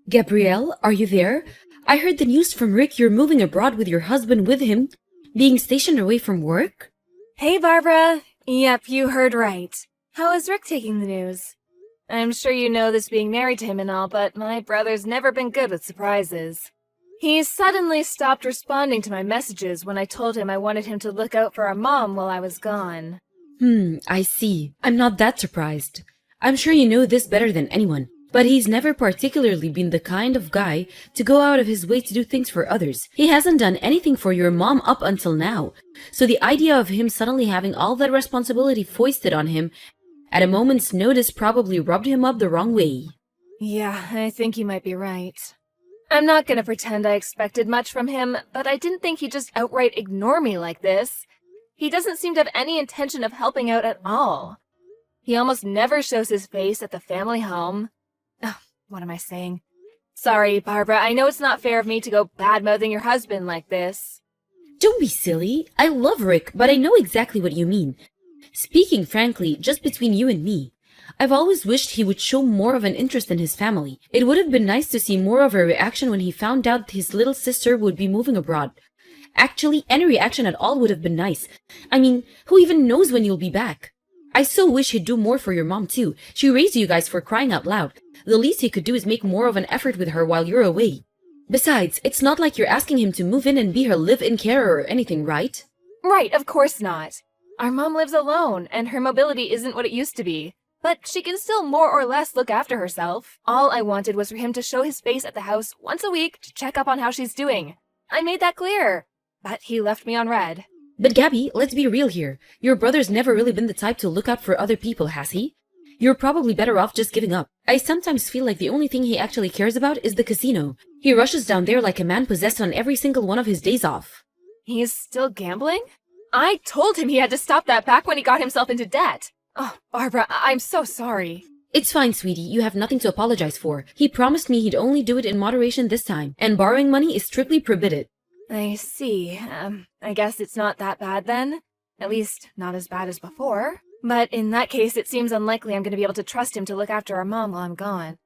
Gabrielle, are you there? I heard the news from Rick you're moving abroad with your husband with him, being stationed away from work? Hey, Barbara. Yep, you heard right. How is Rick taking the news? I'm sure you know this being married to him and all, but my brother's never been good with surprises. He suddenly stopped responding to my messages when I told him I wanted him to look out for our mom while I was gone. I see. I'm not that surprised. I'm sure you know this better than anyone, but he's never particularly been the kind of guy to go out of his way to do things for others. He hasn't done anything for your mom up until now, so the idea of him suddenly having all that responsibility foisted on him at a moment's notice probably rubbed him up the wrong way. Yeah, I think you might be right. I'm not gonna pretend I expected much from him, but I didn't think he'd just outright ignore me like this. He doesn't seem to have any intention of helping out at all. He almost never shows his face at the family home. What am I saying? Sorry, Barbara, I know it's not fair of me to go bad-mouthing your husband like this. Don't be silly. I love Rick, but I know exactly what you mean. Speaking frankly, just between you and me, I've always wished he would show more of an interest in his family. It would have been nice to see more of a reaction when he found out his little sister would be moving abroad. Actually, any reaction at all would have been nice. I mean, who even knows when you'll be back? I so wish he'd do more for your mom too. She raised you guys, for crying out loud. The least he could do is make more of an effort with her while you're away. Besides, it's not like you're asking him to move in and be her live-in carer or anything, right? Right, of course not. Our mom lives alone, and her mobility isn't what it used to be. But she can still more or less look after herself. All I wanted was for him to show his face at the house once a week to check up on how she's doing. I made that clear. But he left me on red. But Gabby, let's be real here. Your brother's never really been the type to look out for other people, has he? You're probably better off just giving up. I sometimes feel like the only thing he actually cares about is the casino. He rushes down there like a man possessed on every single one of his days off. He's still gambling? I told him he had to stop that back when he got himself into debt. Oh, Barbara, I'm so sorry. It's fine, sweetie. You have nothing to apologize for. He promised me he'd only do it in moderation this time, and borrowing money is strictly prohibited. I see. I guess it's not that bad then. At least, not as bad as before. But in that case, it seems unlikely I'm going to be able to trust him to look after our mom while I'm gone.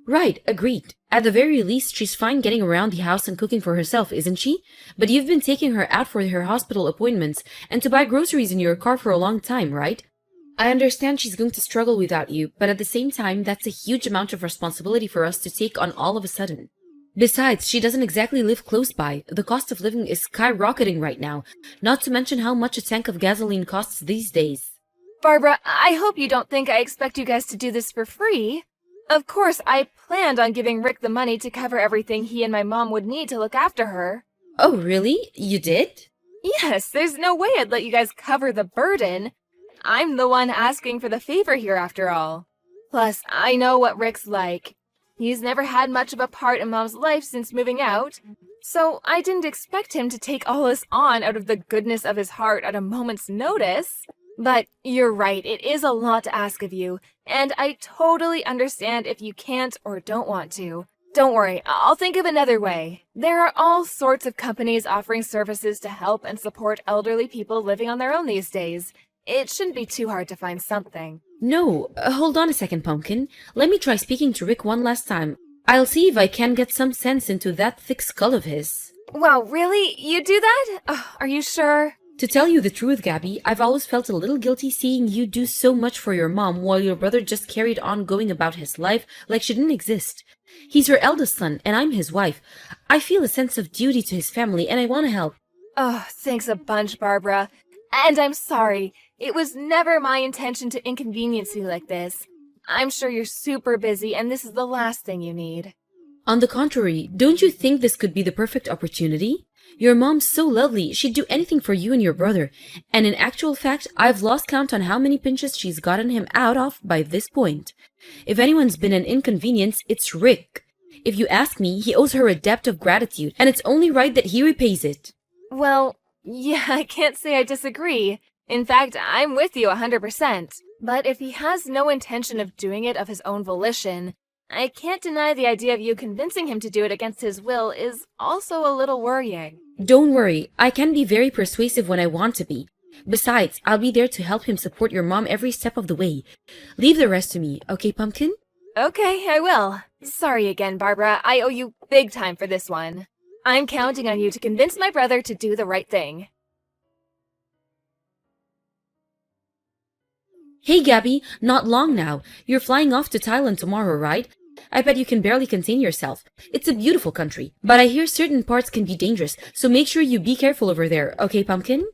Right, agreed. At the very least, she's fine getting around the house and cooking for herself, isn't she? But you've been taking her out for her hospital appointments and to buy groceries in your car for a long time, right? I understand she's going to struggle without you, but at the same time, that's a huge amount of responsibility for us to take on all of a sudden. Besides, she doesn't exactly live close by. The cost of living is skyrocketing right now, not to mention how much a tank of gasoline costs these days. Barbara, I hope you don't think I expect you guys to do this for free. Of course, I planned on giving Rick the money to cover everything he and my mom would need to look after her. Oh, really? You did? Yes, there's no way I'd let you guys cover the burden. I'm the one asking for the favor here after all. Plus, I know what Rick's like. He's never had much of a part in Mom's life since moving out, so I didn't expect him to take all this on out of the goodness of his heart at a moment's notice. But you're right, it is a lot to ask of you, and I totally understand if you can't or don't want to. Don't worry, I'll think of another way. There are all sorts of companies offering services to help and support elderly people living on their own these days. It shouldn't be too hard to find something. No, hold on a second, Pumpkin. Let me try speaking to Rick one last time. I'll see if I can get some sense into that thick skull of his. Wow, really? You do that? Are you sure? To tell you the truth, Gabby, I've always felt a little guilty seeing you do so much for your mom while your brother just carried on going about his life like she didn't exist. He's her eldest son, and I'm his wife. I feel a sense of duty to his family, and I want to help. Oh, thanks a bunch, Barbara. And I'm sorry. It was never my intention to inconvenience you like this. I'm sure you're super busy, and this is the last thing you need. On the contrary, don't you think this could be the perfect opportunity? Your mom's so lovely, she'd do anything for you and your brother. And in actual fact, I've lost count on how many pinches she's gotten him out of by this point. If anyone's been an inconvenience, it's Rick. If you ask me, he owes her a debt of gratitude, and it's only right that he repays it. Well, yeah, I can't say I disagree. In fact, I'm with you 100%. But if he has no intention of doing it of his own volition, I can't deny the idea of you convincing him to do it against his will is also a little worrying. Don't worry, I can be very persuasive when I want to be. Besides, I'll be there to help him support your mom every step of the way. Leave the rest to me, okay, Pumpkin? Okay, I will. Sorry again, Barbara. I owe you big time for this one. I'm counting on you to convince my brother to do the right thing. Hey Gabby, not long now. You're flying off to Thailand tomorrow, right? I bet you can barely contain yourself. It's a beautiful country, but I hear certain parts can be dangerous, so make sure you be careful over there, okay, Pumpkin?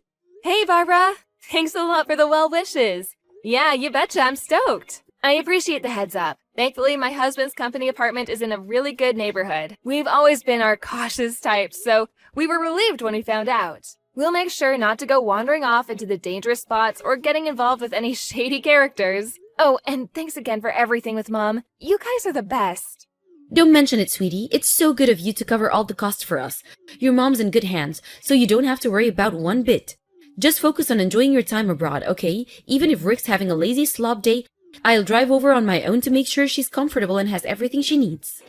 Hey, Barbara. Thanks a lot for the well wishes. Yeah, you betcha, I'm stoked. I appreciate the heads up. Thankfully, my husband's company apartment is in a really good neighborhood. We've always been our cautious types, so we were relieved when we found out. We'll make sure not to go wandering off into the dangerous spots or getting involved with any shady characters. Oh, and thanks again for everything with Mom. You guys are the best. Don't mention it, sweetie. It's so good of you to cover all the costs for us. Your mom's in good hands, so you don't have to worry about one bit. Just focus on enjoying your time abroad, okay? Even if Rick's having a lazy slob day, I'll drive over on my own to make sure she's comfortable and has everything she needs.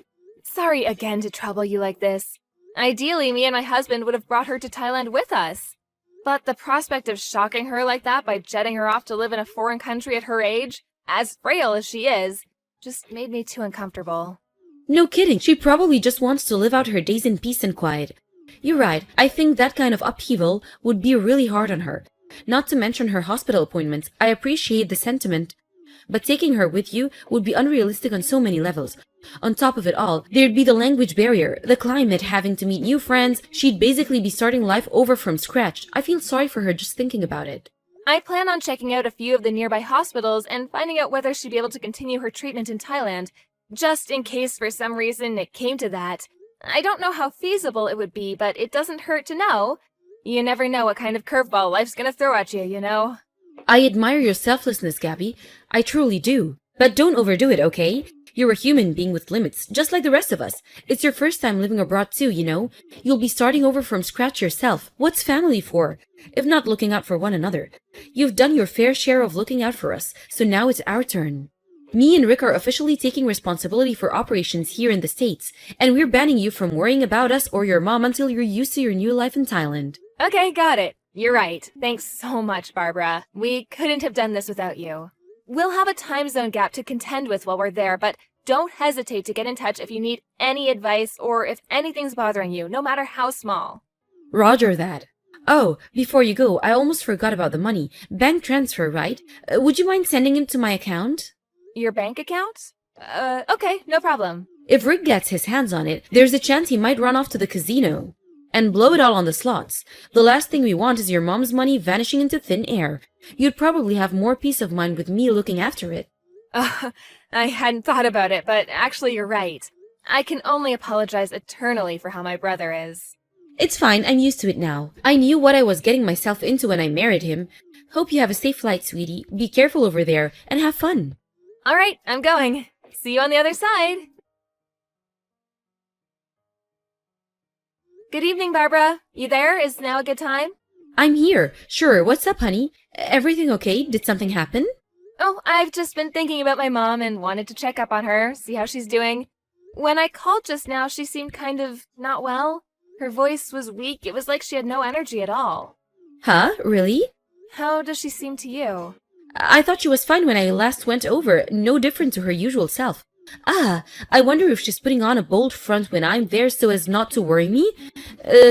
Sorry again to trouble you like this. Ideally, me and my husband would have brought her to Thailand with us. But the prospect of shocking her like that by jetting her off to live in a foreign country at her age, as frail as she is, just made me too uncomfortable. No kidding, she probably just wants to live out her days in peace and quiet. You're right, I think that kind of upheaval would be really hard on her. Not to mention her hospital appointments, I appreciate the sentiment, but taking her with you would be unrealistic on so many levels. On top of it all, there'd be the language barrier, the climate, having to meet new friends. She'd basically be starting life over from scratch. I feel sorry for her just thinking about it. I plan on checking out a few of the nearby hospitals and finding out whether she'd be able to continue her treatment in Thailand, just in case for some reason it came to that. I don't know how feasible it would be, but it doesn't hurt to know. You never know what kind of curveball life's gonna throw at you, you know? I admire your selflessness, Gabby. I truly do. But don't overdo it, okay? You're a human being with limits, just like the rest of us. It's your first time living abroad too, you know? You'll be starting over from scratch yourself. What's family for, if not looking out for one another? You've done your fair share of looking out for us, so now it's our turn. Me and Rick are officially taking responsibility for operations here in the States, and we're banning you from worrying about us or your mom until you're used to your new life in Thailand. Okay, got it. You're right. Thanks so much, Barbara. We couldn't have done this without you. We'll have a time zone gap to contend with while we're there, but don't hesitate to get in touch if you need any advice or if anything's bothering you, no matter how small. Roger that. Oh, before you go, I almost forgot about the money. Bank transfer, right? Would you mind sending it to my account? Your bank account? Okay, no problem. If Rick gets his hands on it, there's a chance he might run off to the casino and blow it all on the slots. The last thing we want is your mom's money vanishing into thin air. You'd probably have more peace of mind with me looking after it. I hadn't thought about it, but actually you're right. I can only apologize eternally for how my brother is. It's fine, I'm used to it now. I knew what I was getting myself into when I married him. Hope you have a safe flight, sweetie. Be careful over there, and have fun. All right, I'm going. See you on the other side. Good evening, Barbara. You there? Is now a good time? I'm here. Sure, what's up, honey? Everything okay? Did something happen? Oh, I've just been thinking about my mom and wanted to check up on her, see how she's doing. When I called just now, she seemed kind of not well. Her voice was weak. It was like she had no energy at all. Huh? Really? How does she seem to you? I thought she was fine when I last went over, no different to her usual self. Ah, I wonder if she's putting on a bold front when I'm there so as not to worry me?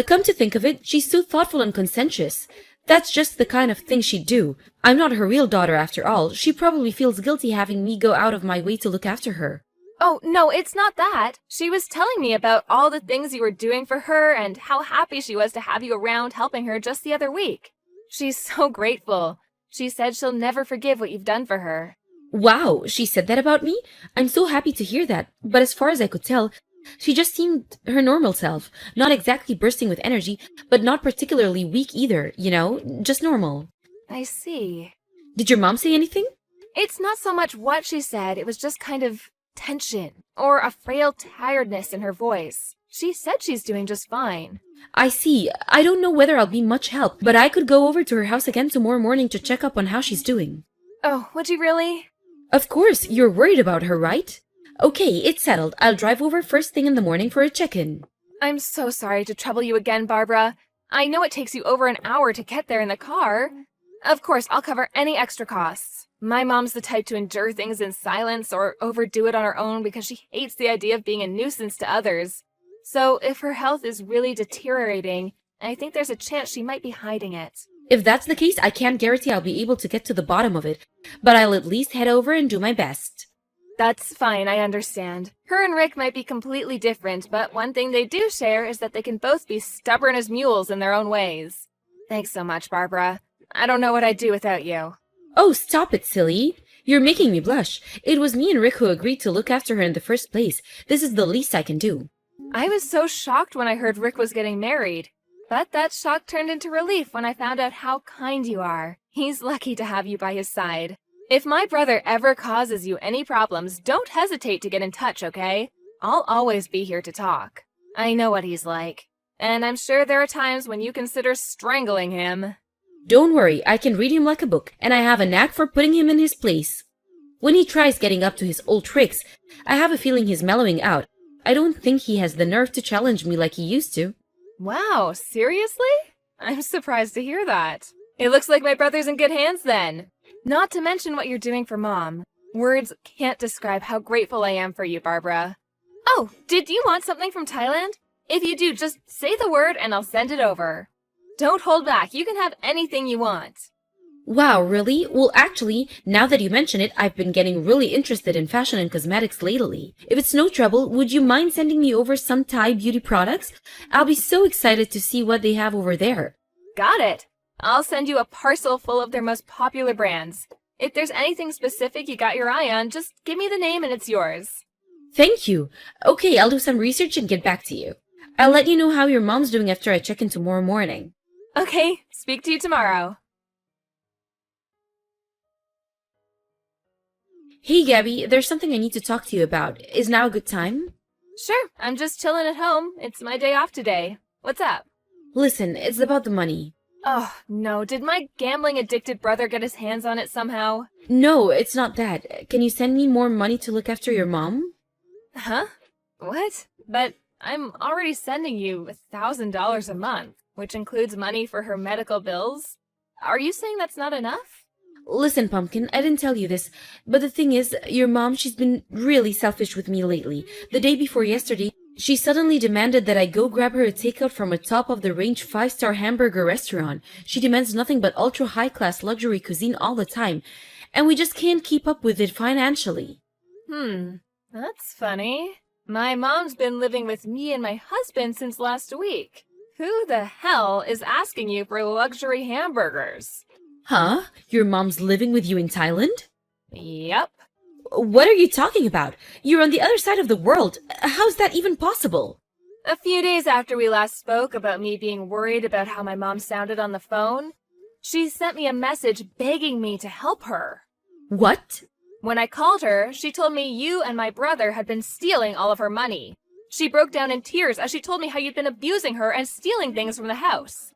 Come to think of it, she's so thoughtful and conscientious. That's just the kind of thing she'd do. I'm not her real daughter after all. She probably feels guilty having me go out of my way to look after her. Oh, no, it's not that. She was telling me about all the things you were doing for her and how happy she was to have you around helping her just the other week. She's so grateful. She said she'll never forgive what you've done for her. Wow, she said that about me? I'm so happy to hear that. But as far as I could tell, she just seemed her normal self. Not exactly bursting with energy, but not particularly weak either, you know? Just normal. I see. Did your mom say anything? It's not so much what she said, it was just kind of tension or a frail tiredness in her voice. She said she's doing just fine. I see. I don't know whether I'll be much help, but I could go over to her house again tomorrow morning to check up on how she's doing. Oh, would you really? Of course, you're worried about her, right? Okay, it's settled. I'll drive over first thing in the morning for a check-in. I'm so sorry to trouble you again, Barbara. I know it takes you over an hour to get there in the car. Of course, I'll cover any extra costs. My mom's the type to endure things in silence or overdo it on her own because she hates the idea of being a nuisance to others. So if her health is really deteriorating, I think there's a chance she might be hiding it. If that's the case, I can't guarantee I'll be able to get to the bottom of it, but I'll at least head over and do my best. That's fine, I understand. Her and Rick might be completely different, but one thing they do share is that they can both be stubborn as mules in their own ways. Thanks so much, Barbara. I don't know what I'd do without you. Oh, stop it, silly. You're making me blush. It was me and Rick who agreed to look after her in the first place. This is the least I can do. I was so shocked when I heard Rick was getting married. But that shock turned into relief when I found out how kind you are. He's lucky to have you by his side. If my brother ever causes you any problems, don't hesitate to get in touch, okay? I'll always be here to talk. I know what he's like. And I'm sure there are times when you consider strangling him. Don't worry, I can read him like a book, and I have a knack for putting him in his place. When he tries getting up to his old tricks, I have a feeling he's mellowing out. I don't think he has the nerve to challenge me like he used to. Wow, seriously? I'm surprised to hear that. It looks like my brother's in good hands then. Not to mention what you're doing for Mom. Words can't describe how grateful I am for you, Barbara. Oh, did you want something from Thailand? If you do, just say the word and I'll send it over. Don't hold back. You can have anything you want. Wow, really? Well, actually, now that you mention it, I've been getting really interested in fashion and cosmetics lately. If it's no trouble, would you mind sending me over some Thai beauty products? I'll be so excited to see what they have over there. Got it. I'll send you a parcel full of their most popular brands. If there's anything specific you got your eye on, just give me the name and it's yours. Thank you. Okay, I'll do some research and get back to you. I'll let you know how your mom's doing after I check in tomorrow morning. Okay, speak to you tomorrow. Hey, Gabby, there's something I need to talk to you about. Is now a good time? Sure, I'm just chilling at home. It's my day off today. What's up? Listen, it's about the money. Oh, no. Did my gambling-addicted brother get his hands on it somehow? No, it's not that. Can you send me more money to look after your mom? Huh? What? But I'm already sending you $1,000 a month, which includes money for her medical bills. Are you saying that's not enough? Listen, Pumpkin, I didn't tell you this, but the thing is, your mom, she's been really selfish with me lately. The day before yesterday, she suddenly demanded that I go grab her a takeout from a top-of-the-range 5-star hamburger restaurant. She demands nothing but ultra-high-class luxury cuisine all the time, and we just can't keep up with it financially. That's funny. My mom's been living with me and my husband since last week. Who the hell is asking you for luxury hamburgers? Huh? Your mom's living with you in Thailand? Yep. What are you talking about? You're on the other side of the world. How's that even possible? A few days after we last spoke about me being worried about how my mom sounded on the phone, she sent me a message begging me to help her. What? When I called her, she told me you and my brother had been stealing all of her money. She broke down in tears as she told me how you'd been abusing her and stealing things from the house.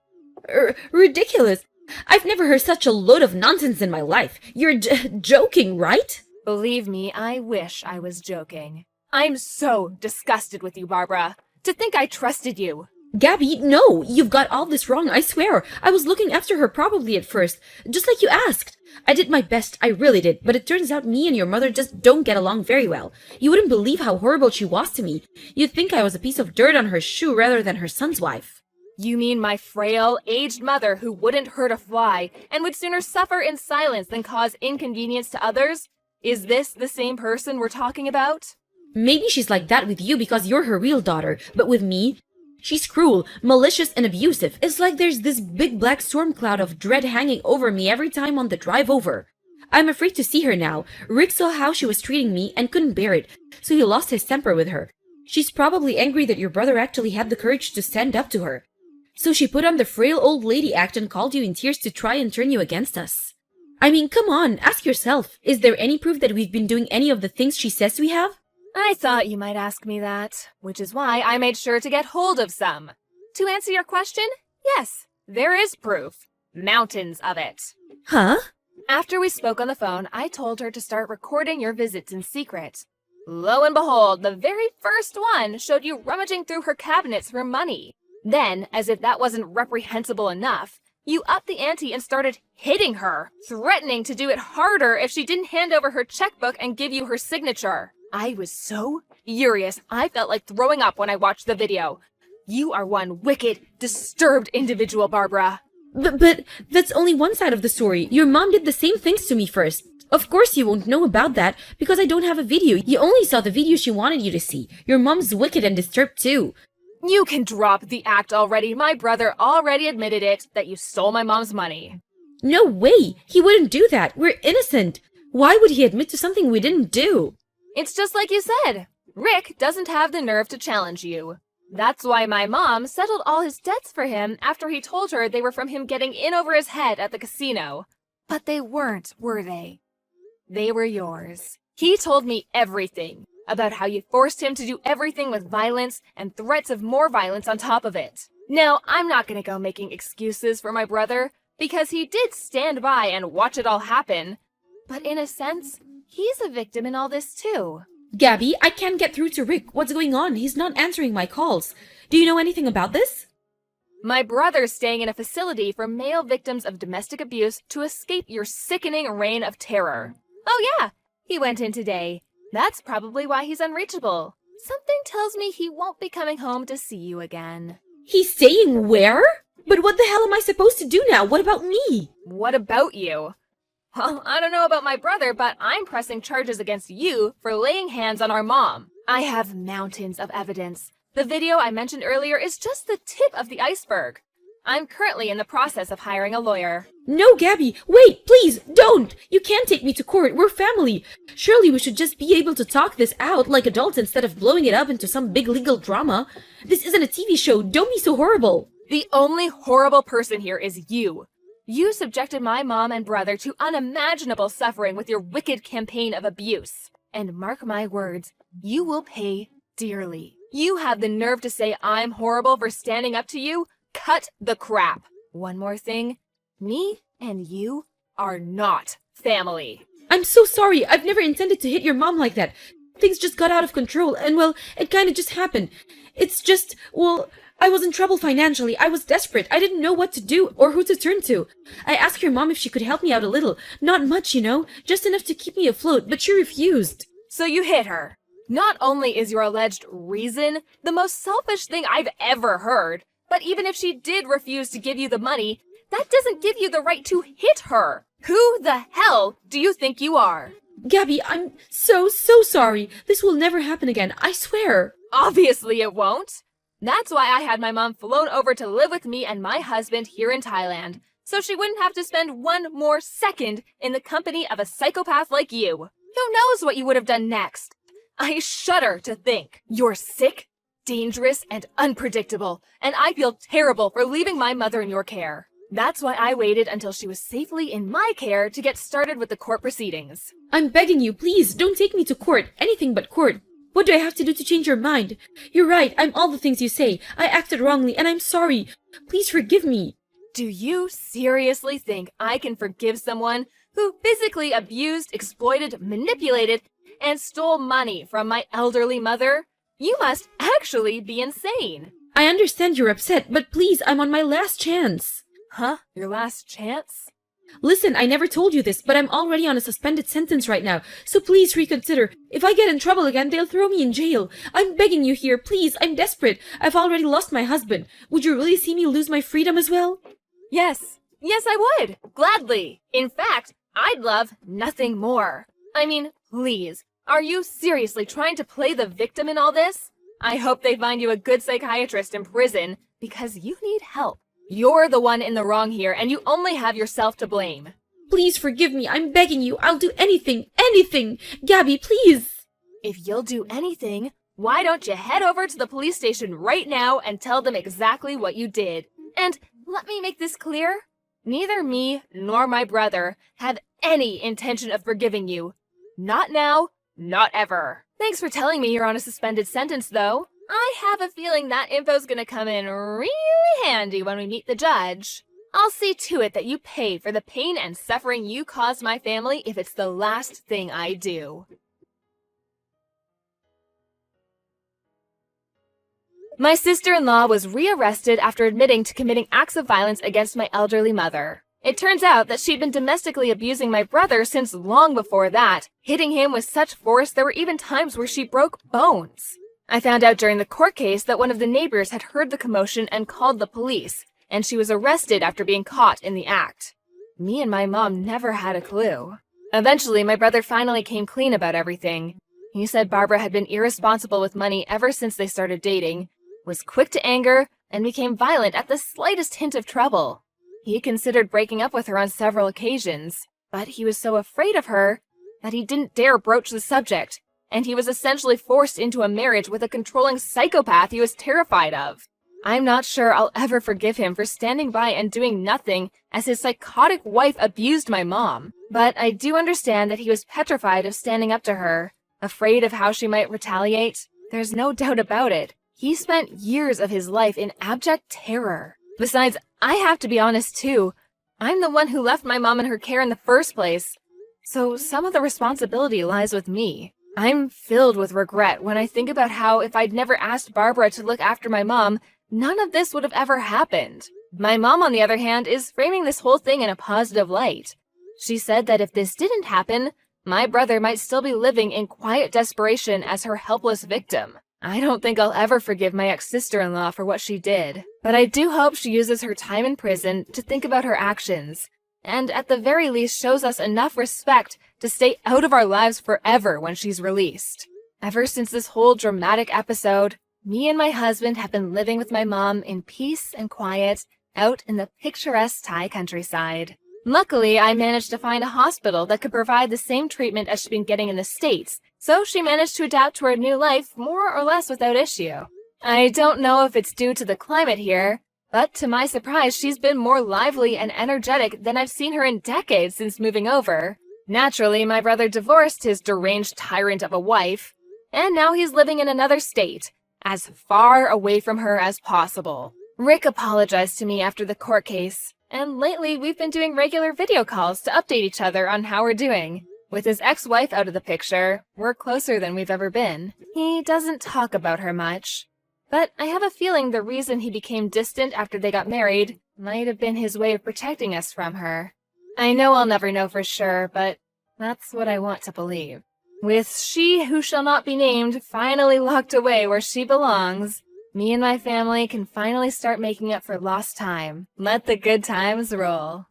Ridiculous. I've never heard such a load of nonsense in my life. You're joking, right? Believe me, I wish I was joking. I'm so disgusted with you, Barbara. To think I trusted you. Gabby, no, you've got all this wrong, I swear. I was looking after her probably at first, just like you asked. I did my best, I really did, but it turns out me and your mother just don't get along very well. You wouldn't believe how horrible she was to me. You'd think I was a piece of dirt on her shoe rather than her son's wife. You mean my frail, aged mother who wouldn't hurt a fly and would sooner suffer in silence than cause inconvenience to others? Is this the same person we're talking about? Maybe she's like that with you because you're her real daughter, but with me, she's cruel, malicious, and abusive. It's like there's this big black storm cloud of dread hanging over me every time on the drive over. I'm afraid to see her now. Rick saw how she was treating me and couldn't bear it, so he lost his temper with her. She's probably angry that your brother actually had the courage to stand up to her. So she put on the frail old lady act and called you in tears to try and turn you against us. I mean, come on, ask yourself. Is there any proof that we've been doing any of the things she says we have? I thought you might ask me that, which is why I made sure to get hold of some. To answer your question, yes, there is proof. Mountains of it. Huh? After we spoke on the phone, I told her to start recording your visits in secret. Lo and behold, the very first one showed you rummaging through her cabinets for money. Then, as if that wasn't reprehensible enough, You upped the ante and started hitting her, threatening to do it harder if she didn't hand over her checkbook and give you her signature. I was so furious, I felt like throwing up when I watched the video. You are one wicked, disturbed individual, Barbara. But that's only one side of the story. Your mom did the same things to me first. Of course you won't know about that because I don't have a video. You only saw the video she wanted you to see. Your mom's wicked and disturbed too. You can drop the act already. My brother already admitted it, that you stole my mom's money. No way! He wouldn't do that. We're innocent. Why would he admit to something we didn't do? It's just like you said. Rick doesn't have the nerve to challenge you. That's why my mom settled all his debts for him after he told her they were from him getting in over his head at the casino. But they weren't, were they? They were yours. He told me everything about how you forced him to do everything with violence and threats of more violence on top of it. Now, I'm not going to go making excuses for my brother because he did stand by and watch it all happen. But in a sense, he's a victim in all this too. Gabby, I can't get through to Rick. What's going on? He's not answering my calls. Do you know anything about this? My brother's staying in a facility for male victims of domestic abuse to escape your sickening reign of terror. Oh yeah, he went in today. That's probably why he's unreachable. Something tells me he won't be coming home to see you again. He's staying where? But what the hell am I supposed to do now? What about me? What about you? Well, I don't know about my brother, but I'm pressing charges against you for laying hands on our mom. I have mountains of evidence. The video I mentioned earlier is just the tip of the iceberg. I'm currently in the process of hiring a lawyer. No, Gabby, wait, please, don't! You can't take me to court, we're family. Surely we should just be able to talk this out like adults instead of blowing it up into some big legal drama. This isn't a TV show, don't be so horrible. The only horrible person here is you. You subjected my mom and brother to unimaginable suffering with your wicked campaign of abuse. And mark my words, you will pay dearly. You have the nerve to say I'm horrible for standing up to you? Cut the crap. One more thing. Me and you are not family. I'm so sorry. I've never intended to hit your mom like that. Things just got out of control and, well, it kind of just happened. It's just, well, I was in trouble financially. I was desperate. I didn't know what to do or who to turn to. I asked your mom if she could help me out a little. Not much, you know, just enough to keep me afloat, but she refused. So you hit her. Not only is your alleged reason the most selfish thing I've ever heard, but even if she did refuse to give you the money, that doesn't give you the right to hit her. Who the hell do you think you are? Gabby, I'm so sorry. This will never happen again, I swear. Obviously it won't. That's why I had my mom flown over to live with me and my husband here in Thailand, so she wouldn't have to spend one more second in the company of a psychopath like you. Who knows what you would have done next? I shudder to think. You're sick, dangerous, and unpredictable, and I feel terrible for leaving my mother in your care. That's why I waited until she was safely in my care to get started with the court proceedings. I'm begging you, please, don't take me to court. Anything but court. What do I have to do to change your mind? You're right, I'm all the things you say. I acted wrongly, and I'm sorry. Please forgive me. Do you seriously think I can forgive someone who physically abused, exploited, manipulated, and stole money from my elderly mother? You must actually be insane. I understand you're upset, but please, I'm on my last chance. Huh? Your last chance? Listen, I never told you this, but I'm already on a suspended sentence right now, so please reconsider. If I get in trouble again, they'll throw me in jail. I'm begging you here, please, I'm desperate. I've already lost my husband. Would you really see me lose my freedom as well? Yes. Yes, I would. Gladly. In fact, I'd love nothing more. I mean, please, are you seriously trying to play the victim in all this? I hope they find you a good psychiatrist in prison, because you need help. You're the one in the wrong here, and you only have yourself to blame. Please forgive me, I'm begging you. I'll do anything, anything. Gabby, please. If you'll do anything, why don't you head over to the police station right now and tell them exactly what you did? And let me make this clear. Neither me nor my brother have any intention of forgiving you. Not now, not ever. Thanks for telling me you're on a suspended sentence, though. I have a feeling that info's gonna come in really handy when we meet the judge. I'll see to it that you pay for the pain and suffering you caused my family if it's the last thing I do. My sister-in-law was rearrested after admitting to committing acts of violence against my elderly mother. It turns out that she'd been domestically abusing my brother since long before that, hitting him with such force there were even times where she broke bones. I found out during the court case that one of the neighbors had heard the commotion and called the police, and she was arrested after being caught in the act. Me and my mom never had a clue. Eventually, my brother finally came clean about everything. He said Barbara had been irresponsible with money ever since they started dating, was quick to anger, and became violent at the slightest hint of trouble. He considered breaking up with her on several occasions, but he was so afraid of her that he didn't dare broach the subject, and he was essentially forced into a marriage with a controlling psychopath he was terrified of. I'm not sure I'll ever forgive him for standing by and doing nothing as his psychotic wife abused my mom, but I do understand that he was petrified of standing up to her, afraid of how she might retaliate. There's no doubt about it. He spent years of his life in abject terror. Besides, I have to be honest too. I'm the one who left my mom in her care in the first place, so some of the responsibility lies with me. I'm filled with regret when I think about how if I'd never asked Barbara to look after my mom, none of this would have ever happened. My mom, on the other hand, is framing this whole thing in a positive light. She said that if this didn't happen, my brother might still be living in quiet desperation as her helpless victim. I don't think I'll ever forgive my ex-sister-in-law for what she did, but I do hope she uses her time in prison to think about her actions, and at the very least shows us enough respect to stay out of our lives forever when she's released. Ever since this whole dramatic episode, me and my husband have been living with my mom in peace and quiet out in the picturesque Thai countryside. Luckily, I managed to find a hospital that could provide the same treatment as she'd been getting in the States, so she managed to adapt to her new life more or less without issue. I don't know if it's due to the climate here, but to my surprise, she's been more lively and energetic than I've seen her in decades since moving over. Naturally, my brother divorced his deranged tyrant of a wife, and now he's living in another state, as far away from her as possible. Rick apologized to me after the court case, and lately we've been doing regular video calls to update each other on how we're doing. With his ex-wife out of the picture, we're closer than we've ever been. He doesn't talk about her much, but I have a feeling the reason he became distant after they got married might have been his way of protecting us from her. I know I'll never know for sure, but that's what I want to believe. With she who shall not be named finally locked away where she belongs, me and my family can finally start making up for lost time. Let the good times roll.